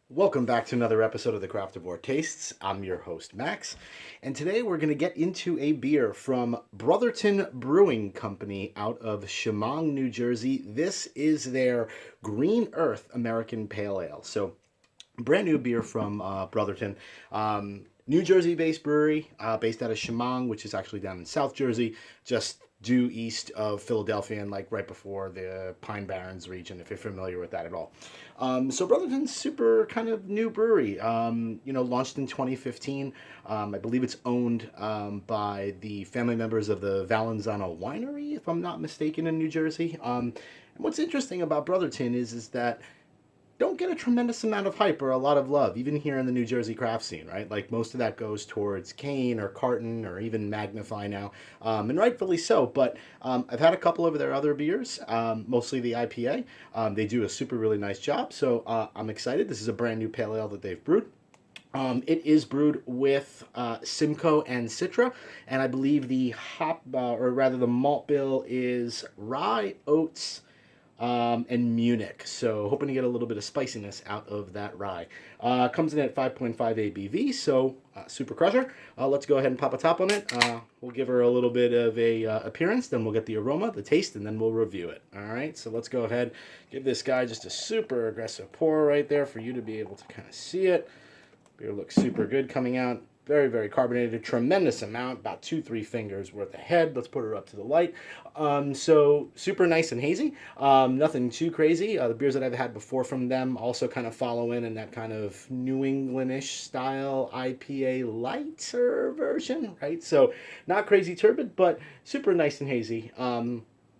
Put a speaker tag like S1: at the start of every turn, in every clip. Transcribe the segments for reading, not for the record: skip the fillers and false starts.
S1: Welcome back to another episode of the Craftavore Tastes. I'm your host, Max, and today we're going to get into a beer from Brotherton Brewing Company out of Chemung, New Jersey. This is their Green Earth American Pale Ale. So, brand new beer from Brotherton. New Jersey-based brewery, based out of Chemung, which is actually down in South Jersey, just due east of Philadelphia and like right before the Pine Barrens region, if you're familiar with that at all. So Brotherton's super kind of new brewery. Launched in 2015. I believe it's owned by the family members of the Valenzano Winery, if I'm not mistaken, in New Jersey. And what's interesting about Brotherton is that don't get a tremendous amount of hype or a lot of love, even here in the New Jersey craft scene, right? Like most of that goes towards Cane or Carton or even Magnify now, and rightfully so. But I've had a couple of their other beers, mostly the IPA. They do a super really nice job, so I'm excited. This is a brand new pale ale that they've brewed. It is brewed with Simcoe and Citra, and I believe the hop, or rather the malt bill, is rye, oats, and Munich. So hoping to get a little bit of spiciness out of that rye. Comes in at 5.5 ABV, so super crusher. Let's go ahead and pop a top on it. We'll give her a little bit of a appearance, then we'll get the aroma, the taste, and then we'll review it. All right, so let's go ahead, give this guy just a super aggressive pour right there for you to be able to kind of see it. Beer looks super good coming out. Very, very carbonated. Tremendous amount. About 2-3 fingers worth of head. Let's put her up to the light. So super nice and hazy. Nothing too crazy. The beers that I've had before from them also kind of follow in that kind of New Englandish style IPA lighter version, right? So not crazy turbid, but super nice and hazy.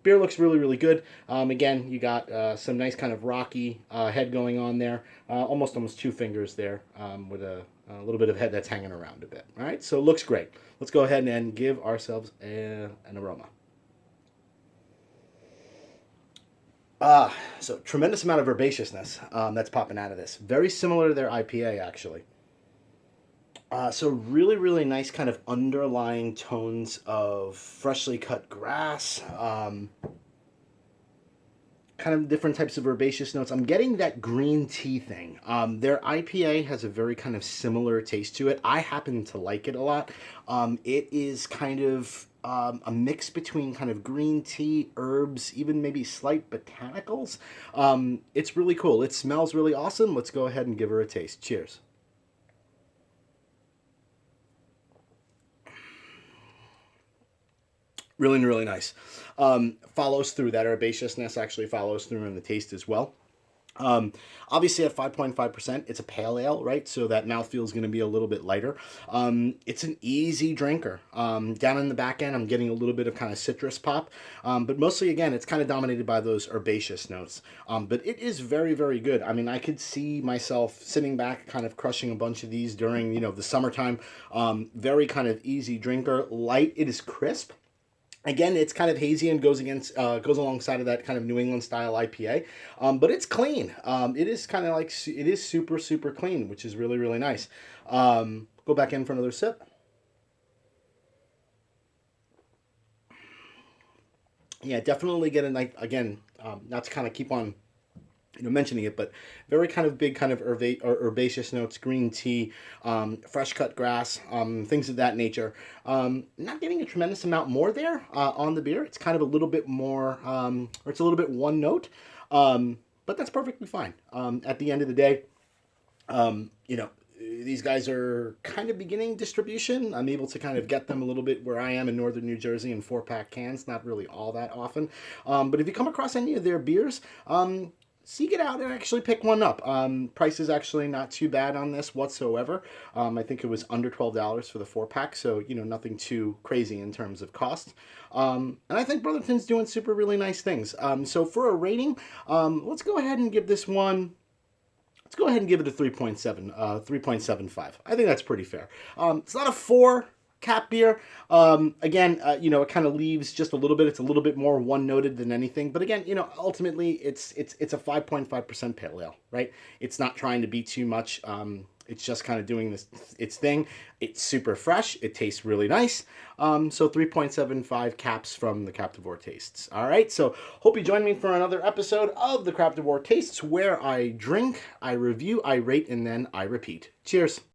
S1: Beer looks really, really good. Again, you got some nice kind of rocky head going on there. Almost 2 fingers there with a little bit of head that's hanging around a bit. All right, so it looks great. Let's go ahead and give ourselves an aroma. So tremendous amount of herbaceousness that's popping out of this. Very similar to their IPA, actually. So really, really nice kind of underlying tones of freshly cut grass, kind of different types of herbaceous notes. I'm getting that green tea thing. Their IPA has a very kind of similar taste to it. I happen to like it a lot. It is kind of a mix between kind of green tea, herbs, even maybe slight botanicals. It's really cool. It smells really awesome. Let's go ahead and give her a taste. Cheers. Really, really nice. Follows through. That herbaceousness actually follows through in the taste as well. Um, Obviously, at 5.5%, it's a pale ale, right? So that mouthfeel is going to be a little bit lighter. It's an easy drinker. Down in the back end, I'm getting a little bit of kind of citrus pop. But mostly, again, it's kind of dominated by those herbaceous notes. But it is very, very good. I mean, I could see myself sitting back, kind of crushing a bunch of these during, the summertime. Very kind of easy drinker. Light. It is crisp. Again, it's kind of hazy and goes alongside of that kind of New England style IPA, but it's clean. It is kind of like it is super super clean, which is really really nice. Go back in for another sip. Yeah, definitely get a nice again. Not to kind of keep on mentioning it, but very kind of big kind of herbaceous notes, green tea, fresh cut grass, things of that nature. Not getting a tremendous amount more there on the beer. It's kind of a little bit more, or it's a little bit one note, but that's perfectly fine. At the end of the day, these guys are kind of beginning distribution. I'm able to kind of get them a little bit where I am in northern New Jersey in 4-pack cans, not really all that often. But if you come across any of their beers, seek it out and actually pick one up. Price is actually not too bad on this whatsoever. I think it was under $12 for the 4-pack, so nothing too crazy in terms of cost. And I think Brotherton's doing super really nice things. So for a rating, let's go ahead and give this one. Let's go ahead and give it a 3.7, 3.75. I think that's pretty fair. It's not a 4 cap beer. Again, it kind of leaves just a little bit. It's a little bit more one-noted than anything. But again, ultimately, it's a 5.5% pale ale, right? It's not trying to be too much. It's just kind of doing its thing. It's super fresh. It tastes really nice. So 3.75 caps from the Craftavore Tastes. All right, so hope you join me for another episode of the Craftavore Tastes, where I drink, I review, I rate, and then I repeat. Cheers.